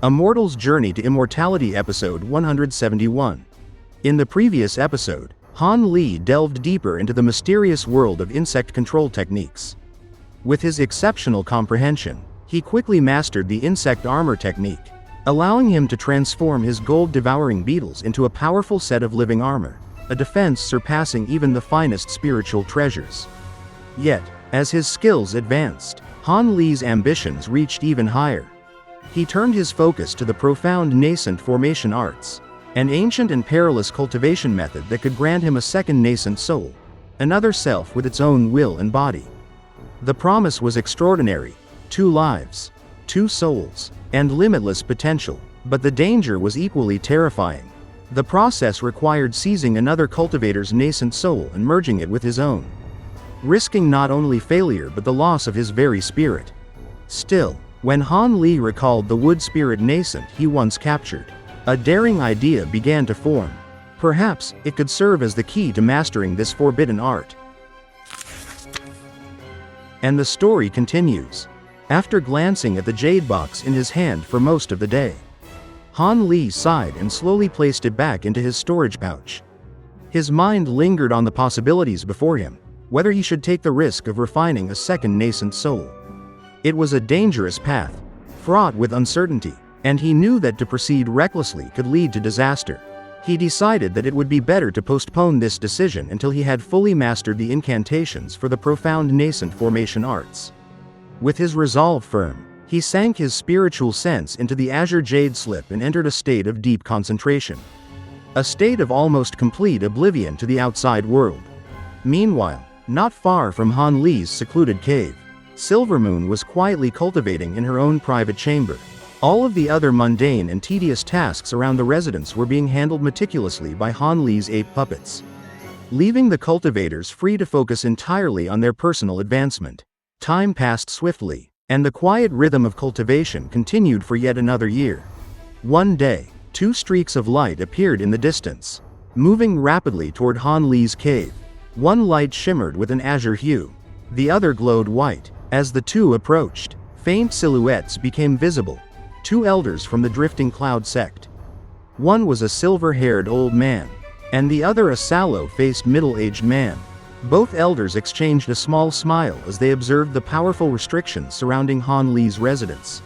A Mortal's Journey to Immortality Episode 171. In the previous episode, Han Li delved deeper into the mysterious world of insect control techniques. With his exceptional comprehension, he quickly mastered the insect armor technique, allowing him to transform his Gold Devouring Beetles into a powerful set of living armor, a defense surpassing even the finest spiritual treasures. Yet, as his skills advanced, Han Li's ambitions reached even higher. He turned his focus to the Profound Nascent Formation Arts, an ancient and perilous cultivation method that could grant him a second nascent soul, another self with its own will and body. The promise was extraordinary: 2 lives, 2 souls, and limitless potential, but the danger was equally terrifying. The process required seizing another cultivator's nascent soul and merging it with his own, risking not only failure but the loss of his very spirit. Still, when Han Li recalled the wood spirit nascent he once captured, a daring idea began to form. Perhaps it could serve as the key to mastering this forbidden art. And the story continues. After glancing at the jade box in his hand for most of the day, Han Li sighed and slowly placed it back into his storage pouch. His mind lingered on the possibilities before him, whether he should take the risk of refining a second nascent soul. It was a dangerous path, fraught with uncertainty, and he knew that to proceed recklessly could lead to disaster. He decided that it would be better to postpone this decision until he had fully mastered the incantations for the Profound Nascent Formation Arts. With his resolve firm, he sank his spiritual sense into the azure jade slip and entered a state of deep concentration. A state of almost complete oblivion to the outside world. Meanwhile, not far from Han Li's secluded cave, Silvermoon was quietly cultivating in her own private chamber. All of the other mundane and tedious tasks around the residence were being handled meticulously by Han Li's ape puppets, leaving the cultivators free to focus entirely on their personal advancement. Time passed swiftly, and the quiet rhythm of cultivation continued for yet another year. One day, 2 streaks of light appeared in the distance, moving rapidly toward Han Li's cave. One light shimmered with an azure hue, the other glowed white. As the 2 approached, faint silhouettes became visible. 2 elders from the Drifting Cloud sect. One was a silver-haired old man, and the other a sallow-faced middle-aged man. Both elders exchanged a small smile as they observed the powerful restrictions surrounding Han Li's residence,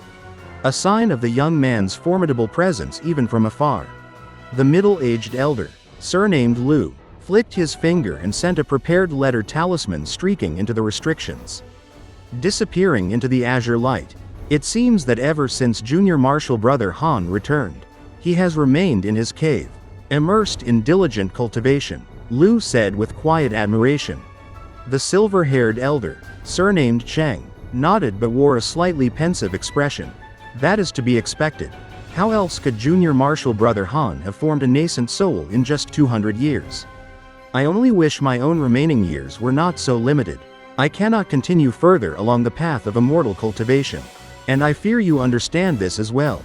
a sign of the young man's formidable presence even from afar. The middle-aged elder, surnamed Lu, flicked his finger and sent a prepared letter talisman streaking into the restrictions, disappearing into the azure light. It seems that ever since Junior Martial Brother Han returned, he has remained in his cave, immersed in diligent cultivation, Lu said with quiet admiration. The silver-haired elder, surnamed Cheng, nodded but wore a slightly pensive expression. That is to be expected. How else could Junior Martial Brother Han have formed a nascent soul in just 200 years? I only wish my own remaining years were not so limited. I cannot continue further along the path of immortal cultivation, and I fear you understand this as well.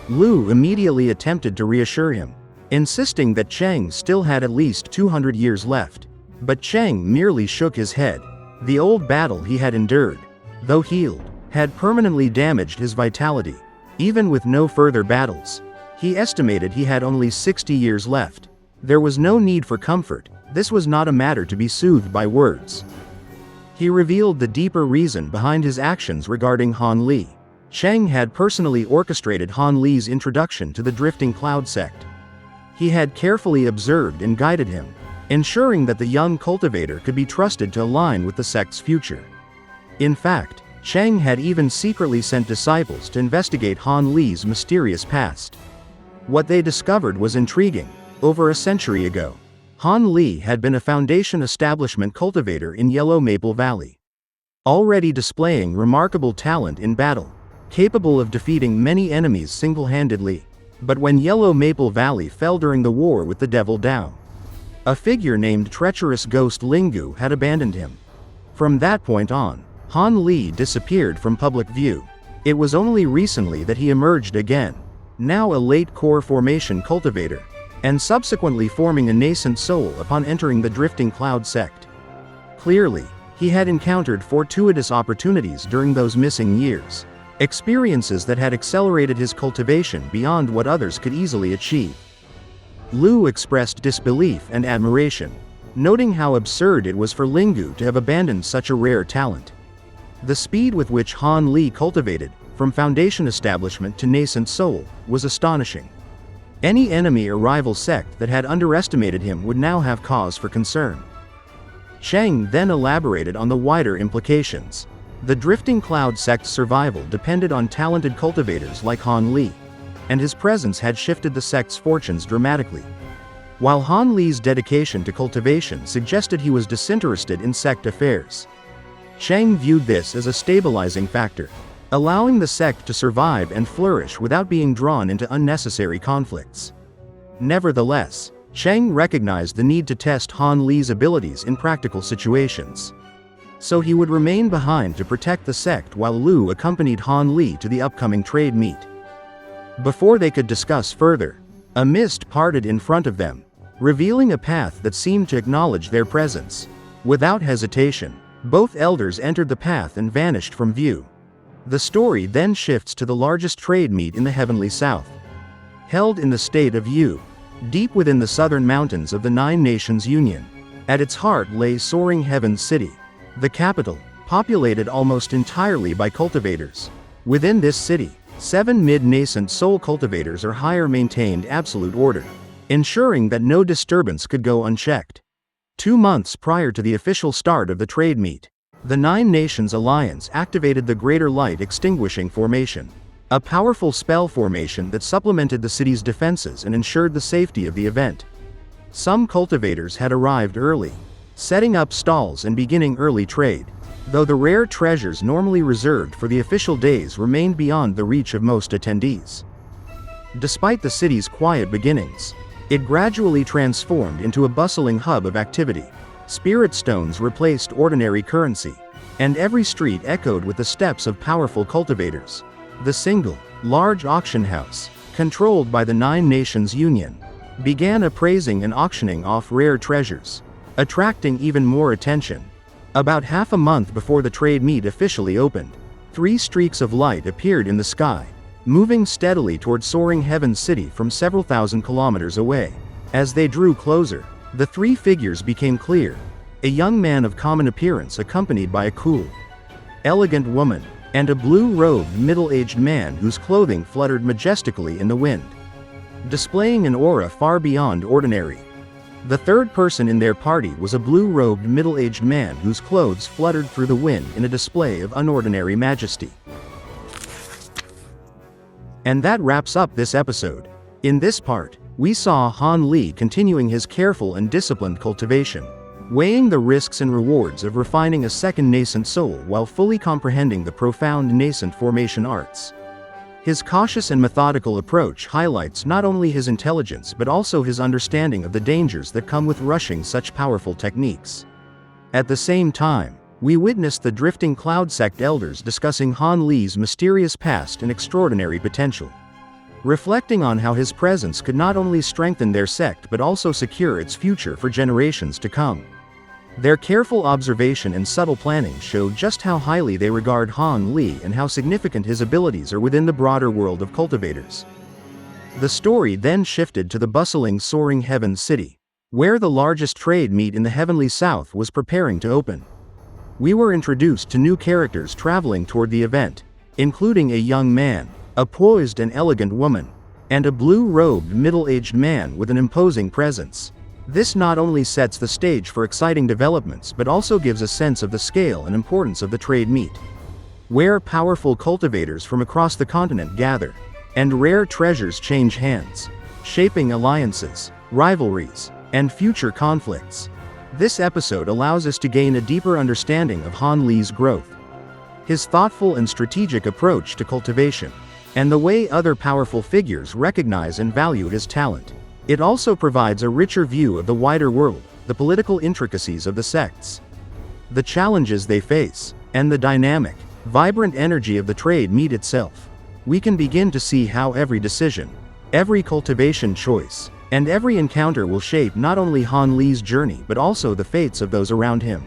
Lu immediately attempted to reassure him, insisting that Cheng still had at least 200 years left. But Cheng merely shook his head. The old battle he had endured, though healed, had permanently damaged his vitality. Even with no further battles, he estimated he had only 60 years left. There was no need for comfort. This was not a matter to be soothed by words. He revealed the deeper reason behind his actions regarding Han Li. Cheng had personally orchestrated Han Li's introduction to the Drifting Cloud sect. He had carefully observed and guided him, ensuring that the young cultivator could be trusted to align with the sect's future. In fact, Cheng had even secretly sent disciples to investigate Han Li's mysterious past. What they discovered was intriguing. Over a century ago, Han Li had been a Foundation establishment cultivator in Yellow Maple Valley, already displaying remarkable talent in battle, capable of defeating many enemies single-handedly. But when Yellow Maple Valley fell during the war with the Devil Dao, a figure named Treacherous Ghost Lingu had abandoned him. From that point on, Han Li disappeared from public view. It was only recently that he emerged again, now a late core formation cultivator, and subsequently forming a nascent soul upon entering the Drifting Cloud sect. Clearly, he had encountered fortuitous opportunities during those missing years. experiences that had accelerated his cultivation beyond what others could easily achieve. Lu expressed disbelief and admiration, noting how absurd it was for Lingu to have abandoned such a rare talent. The speed with which Han Li cultivated, from foundation establishment to nascent soul, was astonishing. Any enemy or rival sect that had underestimated him would now have cause for concern. Cheng then elaborated on the wider implications. The Drifting Cloud sect's survival depended on talented cultivators like Han Li, and his presence had shifted the sect's fortunes dramatically. While Han Li's dedication to cultivation suggested he was disinterested in sect affairs, Cheng viewed this as a stabilizing factor, allowing the sect to survive and flourish without being drawn into unnecessary conflicts. Nevertheless, Cheng recognized the need to test Han Li's abilities in practical situations. So he would remain behind to protect the sect while Lu accompanied Han Li to the upcoming trade meet. Before they could discuss further, a mist parted in front of them, revealing a path that seemed to acknowledge their presence. Without hesitation, both elders entered the path and vanished from view. The story then shifts to the largest trade meet in the Heavenly South. Held in the state of Yu, deep within the southern mountains of the Nine Nations Union, at its heart lay Soaring Heaven's City, the capital, populated almost entirely by cultivators. Within this city, 7 mid-nascent soul cultivators or higher maintained absolute order, ensuring that no disturbance could go unchecked. 2 months prior to the official start of the trade meet, the Nine Nations Alliance activated the Greater Light Extinguishing Formation, a powerful spell formation that supplemented the city's defenses and ensured the safety of the event. Some cultivators had arrived early, setting up stalls and beginning early trade, though the rare treasures normally reserved for the official days remained beyond the reach of most attendees. Despite the city's quiet beginnings, it gradually transformed into a bustling hub of activity. Spirit stones replaced ordinary currency, and every street echoed with the steps of powerful cultivators. The single, large auction house, controlled by the Nine Nations Union, began appraising and auctioning off rare treasures, attracting even more attention. About half a month before the trade meet officially opened, 3 streaks of light appeared in the sky, moving steadily toward Soaring Heaven's City from several thousand kilometers away. As they drew closer, the 3 figures became clear: a young man of common appearance accompanied by a cool, elegant woman, and a blue-robed middle-aged man whose clothing fluttered majestically in the wind, displaying an aura far beyond ordinary. The third person in their party was a blue-robed middle-aged man whose clothes fluttered through the wind in a display of unordinary majesty. And that wraps up this episode. In this part, we saw Han Li continuing his careful and disciplined cultivation, weighing the risks and rewards of refining a second nascent soul while fully comprehending the profound nascent formation arts. His cautious and methodical approach highlights not only his intelligence but also his understanding of the dangers that come with rushing such powerful techniques. At the same time, we witnessed the Drifting Cloud sect elders discussing Han Li's mysterious past and extraordinary potential, reflecting on how his presence could not only strengthen their sect but also secure its future for generations to come. Their careful observation and subtle planning show just how highly they regard Han Li and how significant his abilities are within the broader world of cultivators. The story then shifted to the bustling Soaring Heaven's City, where the largest trade meet in the Heavenly South was preparing to open. We were introduced to new characters traveling toward the event, including a young man, a poised and elegant woman, and a blue-robed middle-aged man with an imposing presence. This not only sets the stage for exciting developments but also gives a sense of the scale and importance of the trade meet, where powerful cultivators from across the continent gather, and rare treasures change hands, shaping alliances, rivalries, and future conflicts. This episode allows us to gain a deeper understanding of Han Li's growth, his thoughtful and strategic approach to cultivation, and the way other powerful figures recognize and value his talent. It also provides a richer view of the wider world, the political intricacies of the sects, the challenges they face, and the dynamic, vibrant energy of the trade meet itself. We can begin to see how every decision, every cultivation choice, and every encounter will shape not only Han Li's journey but also the fates of those around him.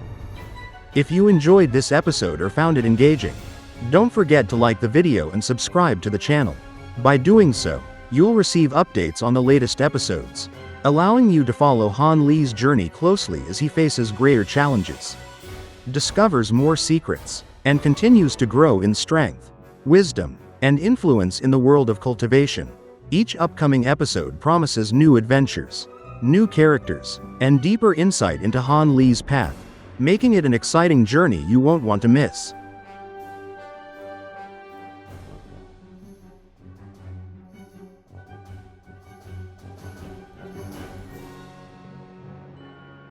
If you enjoyed this episode or found it engaging, Don't forget to like the video and subscribe to the channel. By doing so, you'll receive updates on the latest episodes, allowing you to follow Han Li's journey closely as he faces greater challenges, discovers more secrets, and continues to grow in strength, wisdom, and influence in the world of cultivation. Each upcoming episode promises new adventures, new characters, and deeper insight into Han Li's path, making it an exciting journey you won't want to miss.